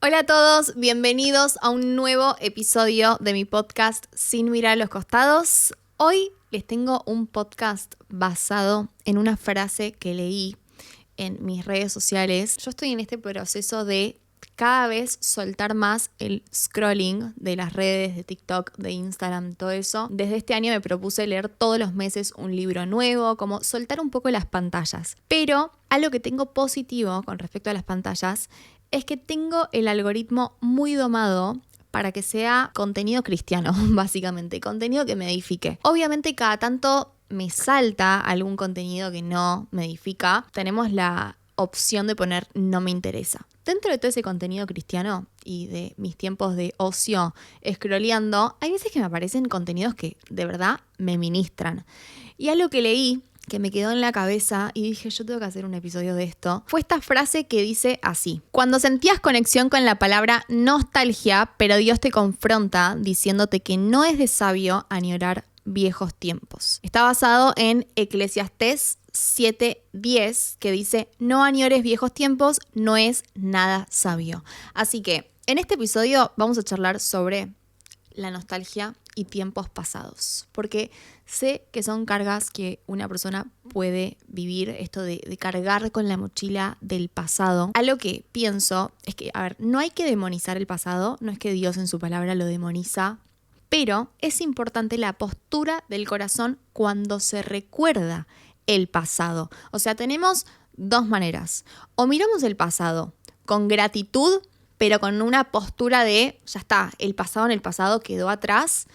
Hola a todos, bienvenidos a un nuevo episodio de mi podcast Sin mirar a los costados. Hoy les tengo un podcast basado en una frase que leí en mis redes sociales. Yo estoy en este proceso de cada vez soltar más el scrolling de las redes, de TikTok, de Instagram, todo eso. Desde este año me propuse leer todos los meses un libro nuevo, como soltar un poco las pantallas. Pero algo que tengo positivo con respecto a las pantallas es que tengo el algoritmo muy domado para que sea contenido cristiano, básicamente, contenido que me edifique. Obviamente cada tanto me salta algún contenido que no me edifica. Tenemos la opción de poner no me interesa. Dentro de todo ese contenido cristiano y de mis tiempos de ocio scrolleando, hay veces que me aparecen contenidos que de verdad me ministran. Y algo que leí que me quedó en la cabeza y dije, yo tengo que hacer un episodio de esto, fue esta frase que dice así: cuando sentías conexión con la palabra nostalgia, pero Dios te confronta diciéndote que no es de sabio añorar viejos tiempos. Está basado en Eclesiastés 7:10, que dice: no añores viejos tiempos, no es nada sabio. Así que en este episodio vamos a charlar sobre la nostalgia y tiempos pasados, porque sé que son cargas que una persona puede vivir, esto de cargar con la mochila del pasado. Algo que pienso es que, no hay que demonizar el pasado, no es que Dios en su palabra lo demoniza, pero es importante la postura del corazón cuando se recuerda el pasado. O sea, tenemos dos maneras: o miramos el pasado con gratitud, pero con una postura de, ya está, el pasado en el pasado quedó atrás.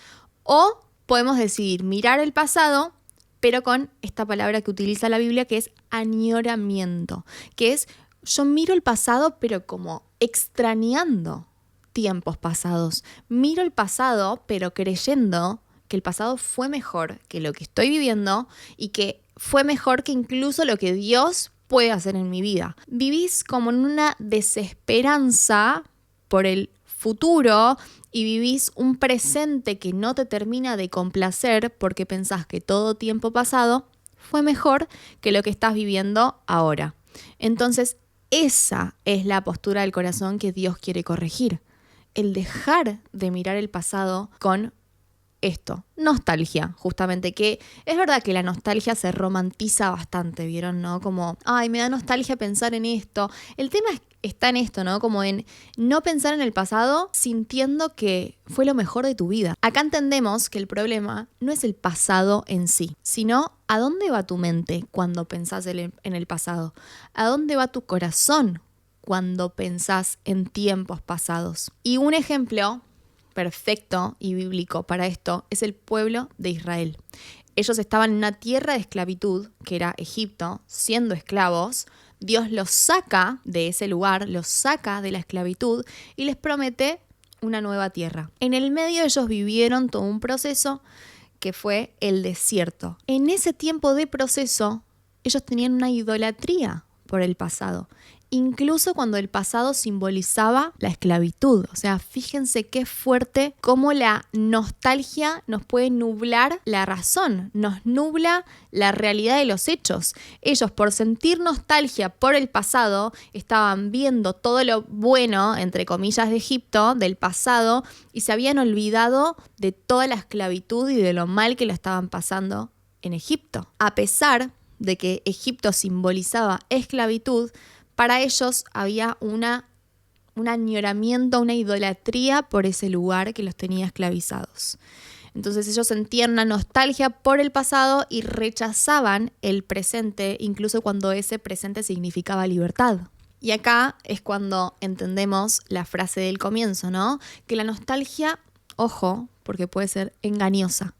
O podemos decidir mirar el pasado, pero con esta palabra que utiliza la Biblia, que es añoramiento, que es, yo miro el pasado, pero como extrañando tiempos pasados. Miro el pasado, pero creyendo que el pasado fue mejor que lo que estoy viviendo y que fue mejor que incluso lo que Dios puede hacer en mi vida. Vivís como en una desesperanza por el futuro y vivís un presente que no te termina de complacer porque pensás que todo tiempo pasado fue mejor que lo que estás viviendo ahora. Entonces, esa es la postura del corazón que Dios quiere corregir. El dejar de mirar el pasado con esto, nostalgia, justamente, que es verdad que la nostalgia se romantiza bastante, ¿vieron? ¿No? Como, ay, me da nostalgia pensar en esto. El tema está en esto, ¿no? Como en no pensar en el pasado sintiendo que fue lo mejor de tu vida. Acá entendemos que el problema no es el pasado en sí, sino a dónde va tu mente cuando pensás en el pasado, a dónde va tu corazón cuando pensás en tiempos pasados. Y un ejemplo perfecto y bíblico para esto es el pueblo de Israel. Ellos estaban en una tierra de esclavitud, que era Egipto, siendo esclavos. Dios los saca de ese lugar, los saca de la esclavitud y les promete una nueva tierra. En el medio ellos vivieron todo un proceso que fue el desierto. En ese tiempo de proceso, ellos tenían una idolatría por el pasado, incluso cuando el pasado simbolizaba la esclavitud. O sea, fíjense qué fuerte cómo la nostalgia nos puede nublar la razón, nos nubla la realidad de los hechos. Ellos, por sentir nostalgia por el pasado, estaban viendo todo lo bueno, entre comillas, de Egipto, del pasado, y se habían olvidado de toda la esclavitud y de lo mal que lo estaban pasando en Egipto. A pesar de que Egipto simbolizaba esclavitud, para ellos había un añoramiento, una idolatría por ese lugar que los tenía esclavizados. Entonces ellos sentían una nostalgia por el pasado y rechazaban el presente, incluso cuando ese presente significaba libertad. Y acá es cuando entendemos la frase del comienzo, ¿no? Que la nostalgia, ojo, porque puede ser engañosa.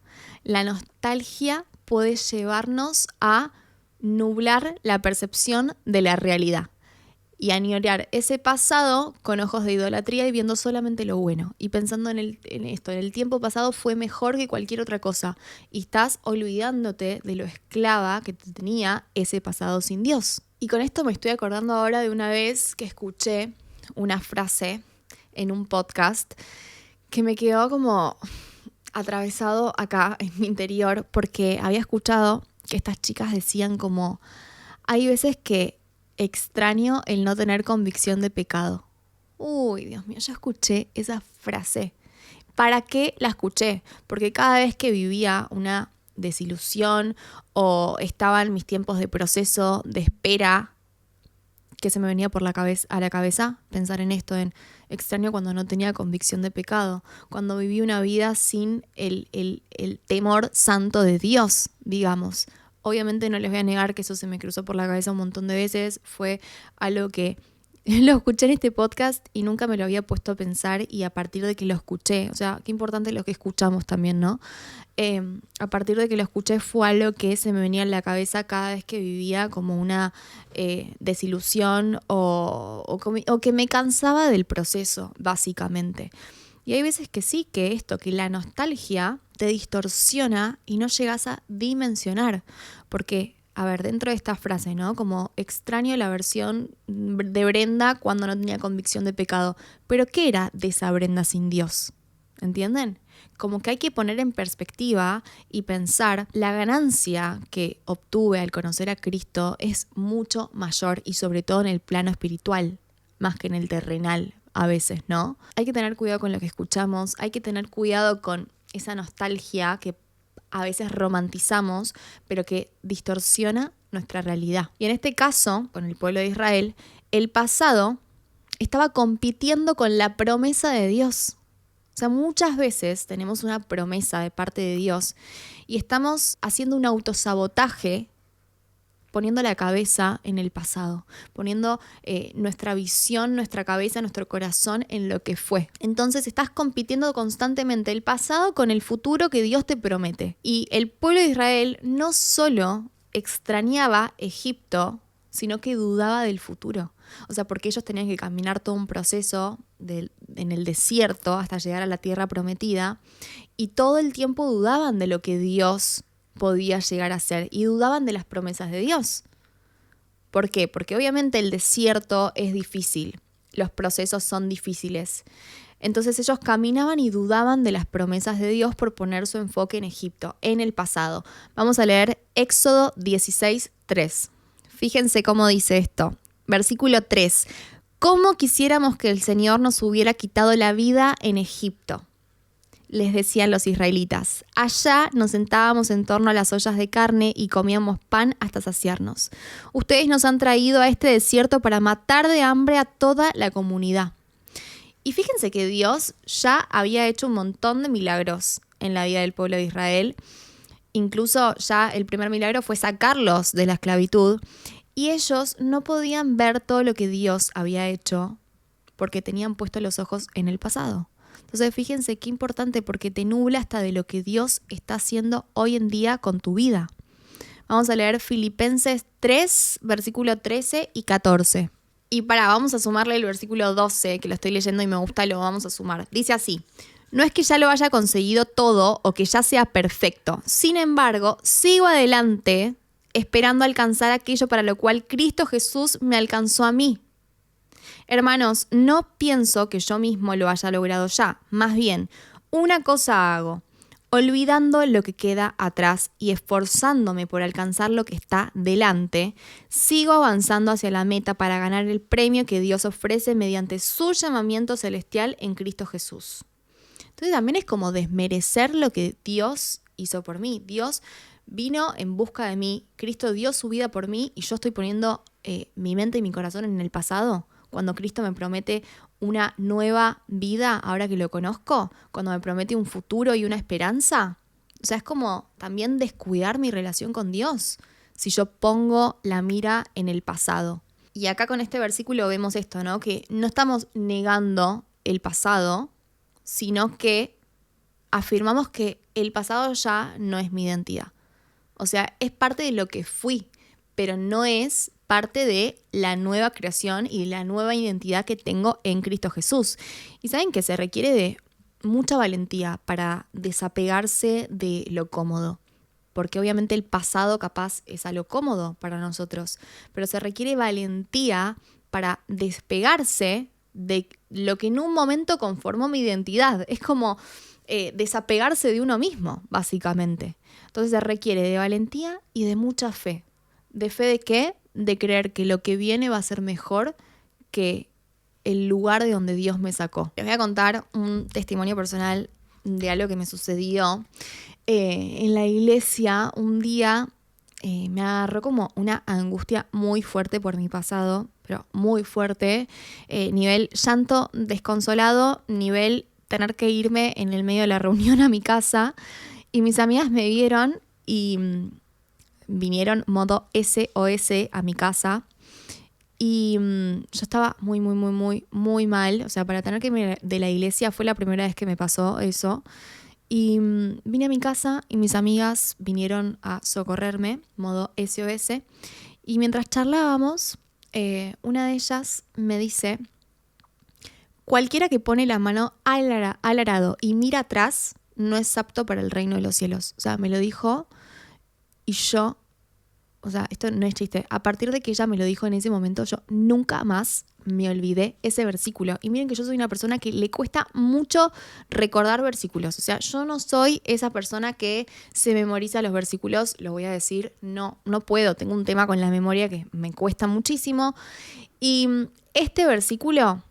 La nostalgia puede llevarnos a nublar la percepción de la realidad y añorar ese pasado con ojos de idolatría y viendo solamente lo bueno y pensando en el tiempo pasado fue mejor que cualquier otra cosa y estás olvidándote de lo esclava que te tenía ese pasado sin Dios. Y con esto me estoy acordando ahora de una vez que escuché una frase en un podcast que me quedó como atravesado acá en mi interior, porque había escuchado que estas chicas decían como, hay veces que extraño el no tener convicción de pecado. Uy, Dios mío, yo escuché esa frase. ¿Para qué la escuché? Porque cada vez que vivía una desilusión o estaba en mis tiempos de proceso, de espera, que se me venía por a la cabeza pensar en esto, en extraño cuando no tenía convicción de pecado, cuando viví una vida sin el temor santo de Dios, digamos. Obviamente no les voy a negar que eso se me cruzó por la cabeza un montón de veces, fue algo que lo escuché en este podcast y nunca me lo había puesto a pensar, y a partir de que lo escuché, o sea, qué importante lo que escuchamos también, ¿no? A partir de que lo escuché fue algo que se me venía en la cabeza cada vez que vivía como una desilusión o que me cansaba del proceso, básicamente. Y hay veces que sí, que la nostalgia te distorsiona y no llegas a dimensionar, porque a ver, dentro de esta frase, ¿no? Como extraño la versión de Brenda cuando no tenía convicción de pecado. Pero ¿qué era de esa Brenda sin Dios? ¿Entienden? Como que hay que poner en perspectiva y pensar, la ganancia que obtuve al conocer a Cristo es mucho mayor, y sobre todo en el plano espiritual, más que en el terrenal a veces, ¿no? Hay que tener cuidado con lo que escuchamos, hay que tener cuidado con esa nostalgia que a veces romantizamos, pero que distorsiona nuestra realidad. Y en este caso, con el pueblo de Israel, el pasado estaba compitiendo con la promesa de Dios. O sea, muchas veces tenemos una promesa de parte de Dios y estamos haciendo un autosabotaje poniendo la cabeza en el pasado, poniendo nuestra visión, nuestra cabeza, nuestro corazón en lo que fue. Entonces estás compitiendo constantemente el pasado con el futuro que Dios te promete. Y el pueblo de Israel no solo extrañaba Egipto, sino que dudaba del futuro. O sea, porque ellos tenían que caminar todo un proceso en el desierto hasta llegar a la tierra prometida, y todo el tiempo dudaban de lo que Dios podía llegar a ser y dudaban de las promesas de Dios. ¿Por qué? Porque obviamente el desierto es difícil, los procesos son difíciles. Entonces ellos caminaban y dudaban de las promesas de Dios por poner su enfoque en Egipto, en el pasado. Vamos a leer Éxodo 16:3. Fíjense cómo dice esto. Versículo 3. ¿Cómo quisiéramos que el Señor nos hubiera quitado la vida en Egipto? Les decían los israelitas. Allá nos sentábamos en torno a las ollas de carne y comíamos pan hasta saciarnos. Ustedes nos han traído a este desierto para matar de hambre a toda la comunidad. Y fíjense que Dios ya había hecho un montón de milagros en la vida del pueblo de Israel. Incluso ya el primer milagro fue sacarlos de la esclavitud. Y ellos no podían ver todo lo que Dios había hecho porque tenían puestos los ojos en el pasado. Entonces fíjense qué importante, porque te nubla hasta de lo que Dios está haciendo hoy en día con tu vida. Vamos a leer Filipenses 3, versículo 13 y 14. Y vamos a sumarle el versículo 12, que lo estoy leyendo y me gusta, lo vamos a sumar. Dice así: no es que ya lo haya conseguido todo o que ya sea perfecto. Sin embargo, sigo adelante esperando alcanzar aquello para lo cual Cristo Jesús me alcanzó a mí. Hermanos, no pienso que yo mismo lo haya logrado ya. Más bien, una cosa hago, olvidando lo que queda atrás y esforzándome por alcanzar lo que está delante, sigo avanzando hacia la meta para ganar el premio que Dios ofrece mediante su llamamiento celestial en Cristo Jesús. Entonces también es como desmerecer lo que Dios hizo por mí. Dios vino en busca de mí, Cristo dio su vida por mí, y yo estoy poniendo mi mente y mi corazón en el pasado. Cuando Cristo me promete una nueva vida, ahora que lo conozco, cuando me promete un futuro y una esperanza. O sea, es como también descuidar mi relación con Dios si yo pongo la mira en el pasado. Y acá con este versículo vemos esto, ¿no? Que no estamos negando el pasado, sino que afirmamos que el pasado ya no es mi identidad. O sea, es parte de lo que fui, pero no es parte de la nueva creación y de la nueva identidad que tengo en Cristo Jesús. Y saben que se requiere de mucha valentía para desapegarse de lo cómodo, porque obviamente el pasado capaz es algo cómodo para nosotros, pero se requiere valentía para despegarse de lo que en un momento conformó mi identidad. Es como desapegarse de uno mismo, básicamente. Entonces se requiere de valentía y de mucha fe. ¿De fe de qué? De creer que lo que viene va a ser mejor que el lugar de donde Dios me sacó. Les voy a contar un testimonio personal de algo que me sucedió. En la iglesia un día me agarró como una angustia muy fuerte por mi pasado, pero muy fuerte, nivel llanto desconsolado, nivel tener que irme en el medio de la reunión a mi casa, y mis amigas me vieron y vinieron modo SOS a mi casa. Y yo estaba muy, muy, muy, muy, muy mal. O sea, para tener que irme de la iglesia fue la primera vez que me pasó eso. Y vine a mi casa y mis amigas vinieron a socorrerme, modo SOS. Y mientras charlábamos, una de ellas me dice: cualquiera que pone la mano al arado y mira atrás no es apto para el reino de los cielos. O sea, me lo dijo y yo... O sea, esto no es chiste. A partir de que ella me lo dijo en ese momento, yo nunca más me olvidé ese versículo. Y miren que yo soy una persona que le cuesta mucho recordar versículos. O sea, yo no soy esa persona que se memoriza los versículos. Lo voy a decir, no puedo. Tengo un tema con la memoria que me cuesta muchísimo. Y este versículo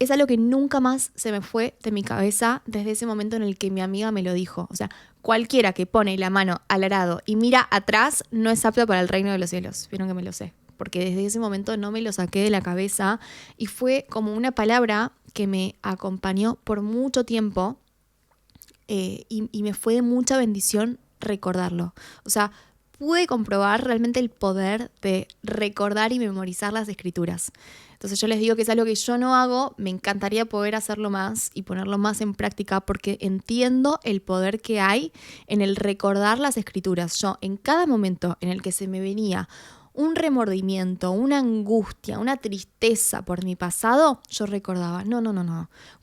es algo que nunca más se me fue de mi cabeza desde ese momento en el que mi amiga me lo dijo. O sea, cualquiera que pone la mano al arado y mira atrás no es apto para el reino de los cielos. Vieron que me lo sé. Porque desde ese momento no me lo saqué de la cabeza y fue como una palabra que me acompañó por mucho tiempo y me fue de mucha bendición recordarlo. O sea, pude comprobar realmente el poder de recordar y memorizar las escrituras. Entonces yo les digo que es algo que yo no hago, me encantaría poder hacerlo más y ponerlo más en práctica porque entiendo el poder que hay en el recordar las escrituras. Yo en cada momento en el que se me venía un remordimiento, una angustia, una tristeza por mi pasado, yo recordaba, no.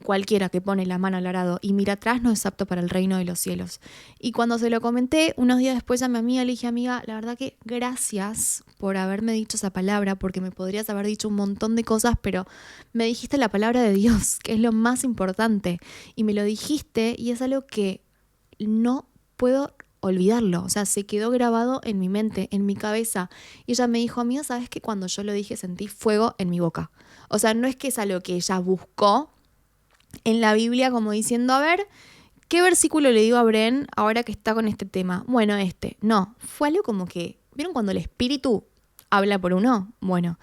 Cualquiera que pone la mano al arado y mira atrás no es apto para el reino de los cielos. Y cuando se lo comenté, unos días después a mi amiga, le dije: amiga, la verdad que gracias por haberme dicho esa palabra, porque me podrías haber dicho un montón de cosas, pero me dijiste la palabra de Dios, que es lo más importante. Y me lo dijiste y es algo que no puedo olvidarlo, o sea, se quedó grabado en mi mente, en mi cabeza. Y ella me dijo: amiga, ¿sabes que cuando yo lo dije sentí fuego en mi boca? O sea, no es que es algo que ella buscó en la Biblia como diciendo, a ver, ¿qué versículo le digo a Bren ahora que está con este tema? Bueno, no, fue algo como que, ¿vieron cuando el Espíritu habla por uno? Bueno,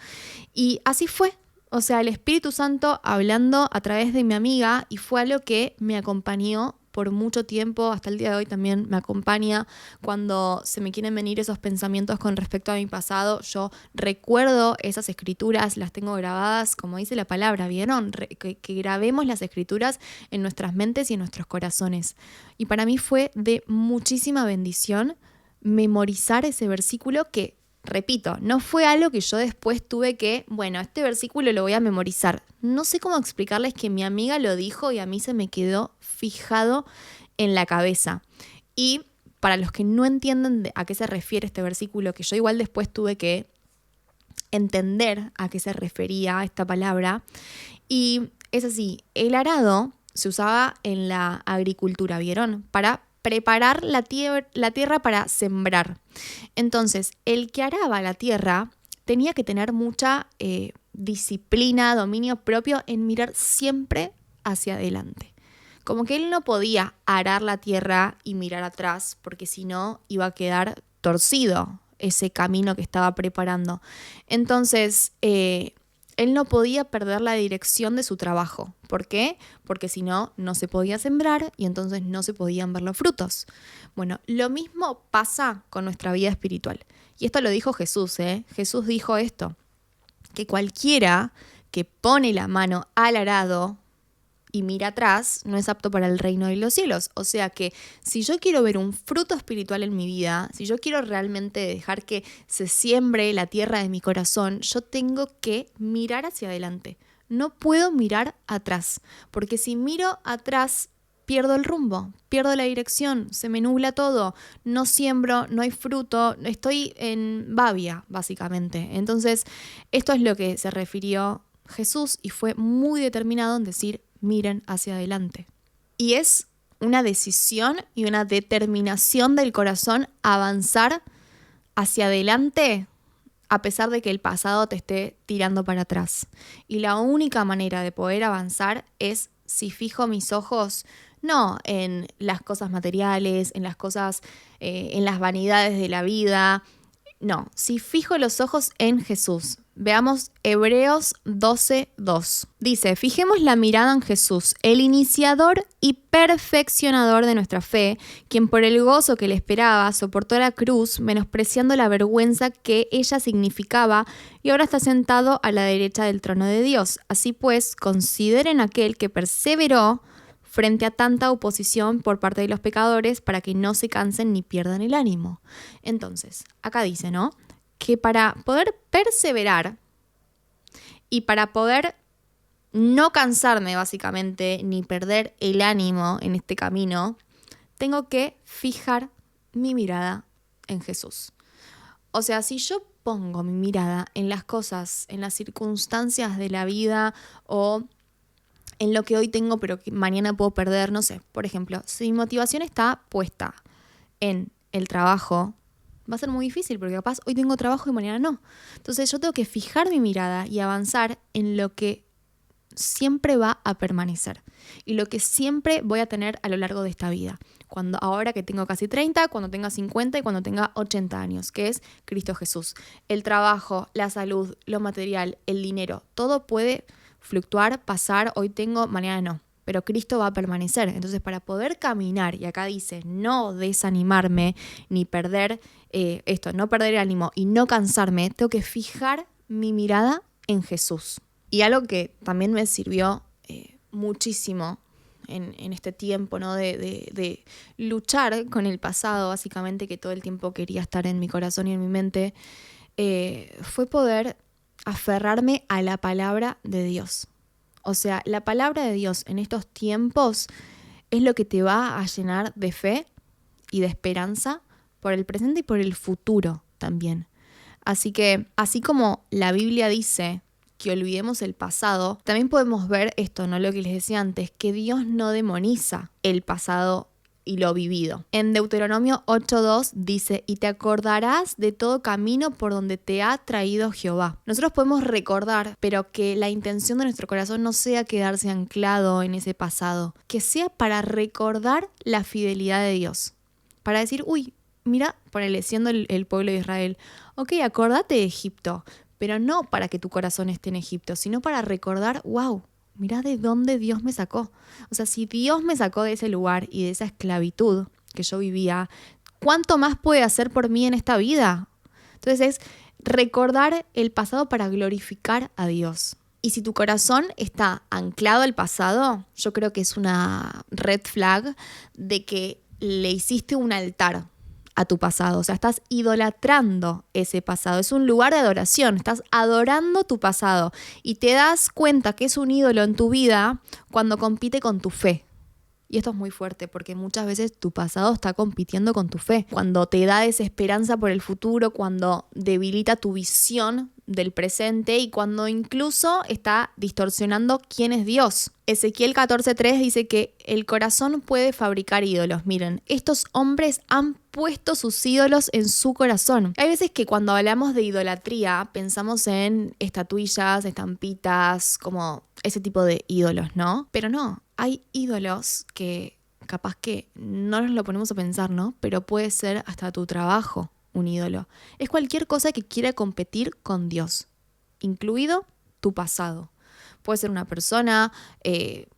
y así fue. O sea, el Espíritu Santo hablando a través de mi amiga y fue algo que me acompañó por mucho tiempo, hasta el día de hoy también me acompaña cuando se me quieren venir esos pensamientos con respecto a mi pasado. Yo recuerdo esas escrituras, las tengo grabadas, como dice la palabra, ¿vieron? Que grabemos las escrituras en nuestras mentes y en nuestros corazones. Y para mí fue de muchísima bendición memorizar ese versículo que, repito, no fue algo que yo después tuve que, bueno, este versículo lo voy a memorizar. No sé cómo explicarles que mi amiga lo dijo y a mí se me quedó fijado en la cabeza. Y para los que no entienden a qué se refiere este versículo, que yo igual después tuve que entender a qué se refería esta palabra, y es así, el arado se usaba en la agricultura, ¿vieron? Para preparar la tierra para sembrar. Entonces, el que araba la tierra tenía que tener mucha disciplina, dominio propio en mirar siempre hacia adelante. Como que él no podía arar la tierra y mirar atrás, porque si no iba a quedar torcido ese camino que estaba preparando. Entonces, él no podía perder la dirección de su trabajo. ¿Por qué? Porque si no, no se podía sembrar y entonces no se podían ver los frutos. Bueno, lo mismo pasa con nuestra vida espiritual. Y esto lo dijo Jesús, ¿eh? Jesús dijo esto, que cualquiera que pone la mano al arado y mira atrás no es apto para el reino de los cielos. O sea que si yo quiero ver un fruto espiritual en mi vida, si yo quiero realmente dejar que se siembre la tierra de mi corazón, yo tengo que mirar hacia adelante. No puedo mirar atrás, porque si miro atrás pierdo el rumbo, pierdo la dirección, se me nubla todo, no siembro, no hay fruto, estoy en babia, básicamente. Entonces, esto es lo que se refirió Jesús y fue muy determinado en decir: miren hacia adelante. Y es una decisión y una determinación del corazón avanzar hacia adelante a pesar de que el pasado te esté tirando para atrás. Y la única manera de poder avanzar es si fijo mis ojos no en las cosas materiales, en las cosas, en las vanidades de la vida. No, si fijo los ojos en Jesús. Veamos Hebreos 12:2. Dice, fijemos la mirada en Jesús, el iniciador y perfeccionador de nuestra fe, quien por el gozo que le esperaba soportó la cruz, menospreciando la vergüenza que ella significaba, y ahora está sentado a la derecha del trono de Dios. Así pues, consideren aquel que perseveró frente a tanta oposición por parte de los pecadores para que no se cansen ni pierdan el ánimo. Entonces, acá dice, ¿no? Que para poder perseverar y para poder no cansarme básicamente ni perder el ánimo en este camino, tengo que fijar mi mirada en Jesús. O sea, si yo pongo mi mirada en las cosas, en las circunstancias de la vida o en lo que hoy tengo pero que mañana puedo perder, no sé, por ejemplo, si mi motivación está puesta en el trabajo, va a ser muy difícil porque capaz hoy tengo trabajo y mañana no. Entonces yo tengo que fijar mi mirada y avanzar en lo que siempre va a permanecer y lo que siempre voy a tener a lo largo de esta vida. Ahora que tengo casi 30, cuando tenga 50 y cuando tenga 80 años, que es Cristo Jesús. El trabajo, la salud, lo material, el dinero, todo puede fluctuar, pasar, hoy tengo, mañana no, pero Cristo va a permanecer. Entonces, para poder caminar, y acá dice, no desanimarme, ni perder no perder el ánimo y no cansarme, tengo que fijar mi mirada en Jesús. Y algo que también me sirvió muchísimo en este tiempo, ¿no? de luchar con el pasado, básicamente, que todo el tiempo quería estar en mi corazón y en mi mente, fue poder aferrarme a la palabra de Dios. O sea, la palabra de Dios en estos tiempos es lo que te va a llenar de fe y de esperanza por el presente y por el futuro también. Así que, así como la Biblia dice que olvidemos el pasado, también podemos ver esto, ¿no? Lo que les decía antes, que Dios no demoniza el pasado y lo vivido. En Deuteronomio 8:2 dice, y te acordarás de todo camino por donde te ha traído Jehová. Nosotros podemos recordar, pero que la intención de nuestro corazón no sea quedarse anclado en ese pasado, que sea para recordar la fidelidad de Dios. Para decir, uy, mira, ponele, siendo el pueblo de Israel, ok, acordate de Egipto, pero no para que tu corazón esté en Egipto, sino para recordar, wow, mirá de dónde Dios me sacó. O sea, si Dios me sacó de ese lugar y de esa esclavitud que yo vivía, ¿cuánto más puede hacer por mí en esta vida? Entonces es recordar el pasado para glorificar a Dios. Y si tu corazón está anclado al pasado, yo creo que es una red flag de que le hiciste un altar a tu pasado. O sea, estás idolatrando ese pasado. Es un lugar de adoración. Estás adorando tu pasado. Y te das cuenta que es un ídolo en tu vida cuando compite con tu fe. Y esto es muy fuerte porque muchas veces tu pasado está compitiendo con tu fe. Cuando te da desesperanza por el futuro, cuando debilita tu visión del presente y cuando incluso está distorsionando quién es Dios. Ezequiel 14:3 dice que el corazón puede fabricar ídolos. Miren, estos hombres han puesto sus ídolos en su corazón. Hay veces que cuando hablamos de idolatría pensamos en estatuillas, estampitas, como ese tipo de ídolos, ¿no? Pero no, hay ídolos que capaz que no nos lo ponemos a pensar, ¿no? Pero puede ser hasta tu trabajo un ídolo. Es cualquier cosa que quiera competir con Dios, incluido tu pasado. Puede ser una persona,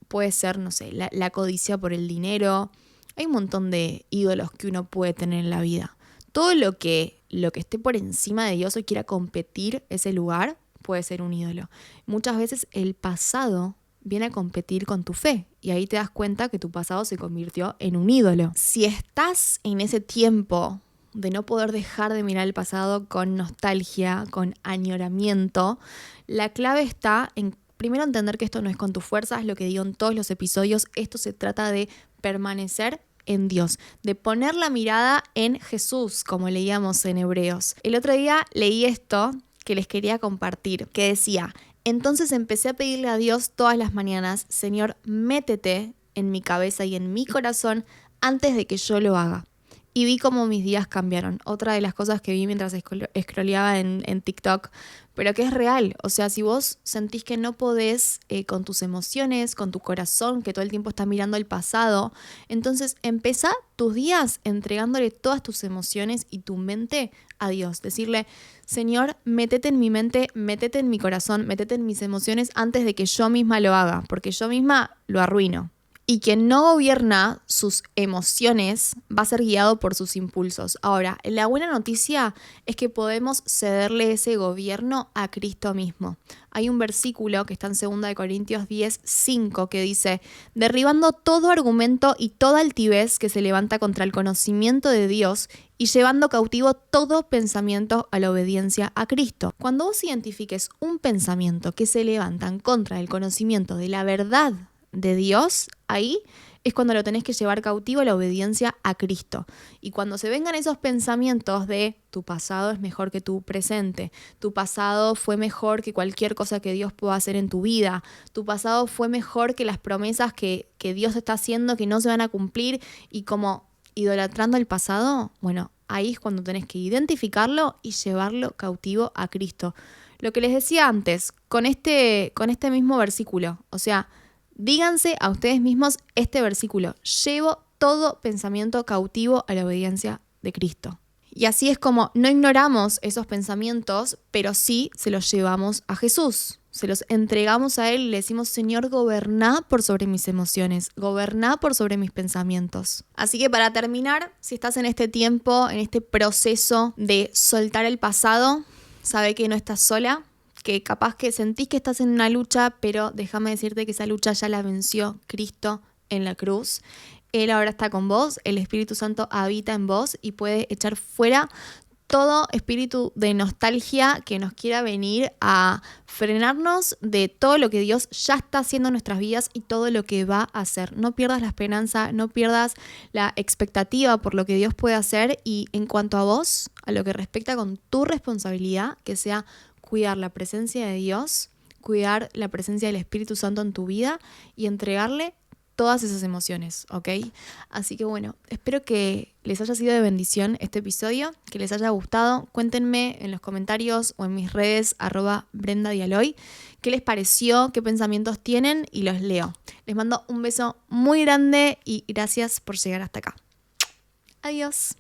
puede ser, no sé, la codicia por el dinero. Hay un montón de ídolos que uno puede tener en la vida. Todo lo que esté por encima de Dios o quiera competir ese lugar puede ser un ídolo. Muchas veces el pasado viene a competir con tu fe y ahí te das cuenta que tu pasado se convirtió en un ídolo. Si estás en ese tiempo de no poder dejar de mirar el pasado con nostalgia, con añoramiento, la clave está en primero entender que esto no es con tus fuerzas, lo que digo en todos los episodios, esto se trata de permanecer en Dios, de poner la mirada en Jesús, como leíamos en Hebreos. El otro día leí esto que les quería compartir, que decía, entonces empecé a pedirle a Dios todas las mañanas, Señor, métete en mi cabeza y en mi corazón antes de que yo lo haga. y vi cómo mis días cambiaron. Otra de las cosas que vi mientras scrolleaba en TikTok, pero que es real. O sea, si vos sentís que no podés con tus emociones, con tu corazón, que todo el tiempo está mirando el pasado, entonces empezá tus días entregándole todas tus emociones y tu mente a Dios. Decirle, Señor, métete en mi mente, métete en mi corazón, métete en mis emociones antes de que yo misma lo haga, porque yo misma lo arruino. Y quien no gobierna sus emociones va a ser guiado por sus impulsos. Ahora, la buena noticia es que podemos cederle ese gobierno a Cristo mismo. Hay un versículo que está en 2 Corintios 10:5 que dice, derribando todo argumento y toda altivez que se levanta contra el conocimiento de Dios y llevando cautivo todo pensamiento a la obediencia a Cristo. Cuando vos identifiques un pensamiento que se levanta en contra del conocimiento de la verdad de Dios, ahí es cuando lo tenés que llevar cautivo a la obediencia a Cristo. Y cuando se vengan esos pensamientos de tu pasado es mejor que tu presente, tu pasado fue mejor que cualquier cosa que Dios pueda hacer en tu vida, tu pasado fue mejor que las promesas que Dios está haciendo que no se van a cumplir, y como idolatrando el pasado, bueno, ahí es cuando tenés que identificarlo y llevarlo cautivo a Cristo. Lo que les decía antes, con este mismo versículo, o sea, díganse a ustedes mismos este versículo, llevo todo pensamiento cautivo a la obediencia de Cristo. Y así es como no ignoramos esos pensamientos, pero sí se los llevamos a Jesús. Se los entregamos a Él y le decimos, Señor, goberná por sobre mis emociones, goberná por sobre mis pensamientos. Así que para terminar, si estás en este tiempo, en este proceso de soltar el pasado, sabe que no estás sola, que capaz que sentís que estás en una lucha, pero déjame decirte que esa lucha ya la venció Cristo en la cruz. Él ahora está con vos, el Espíritu Santo habita en vos y puede echar fuera todo espíritu de nostalgia que nos quiera venir a frenarnos de todo lo que Dios ya está haciendo en nuestras vidas y todo lo que va a hacer. No pierdas la esperanza, no pierdas la expectativa por lo que Dios puede hacer, y en cuanto a vos, a lo que respecta con tu responsabilidad, que sea cuidar la presencia de Dios, cuidar la presencia del Espíritu Santo en tu vida y entregarle todas esas emociones, ¿ok? Así que bueno, espero que les haya sido de bendición este episodio, que les haya gustado. Cuéntenme en los comentarios o en mis redes @BrendaDialoy qué les pareció, qué pensamientos tienen y los leo. Les mando un beso muy grande y gracias por llegar hasta acá. Adiós.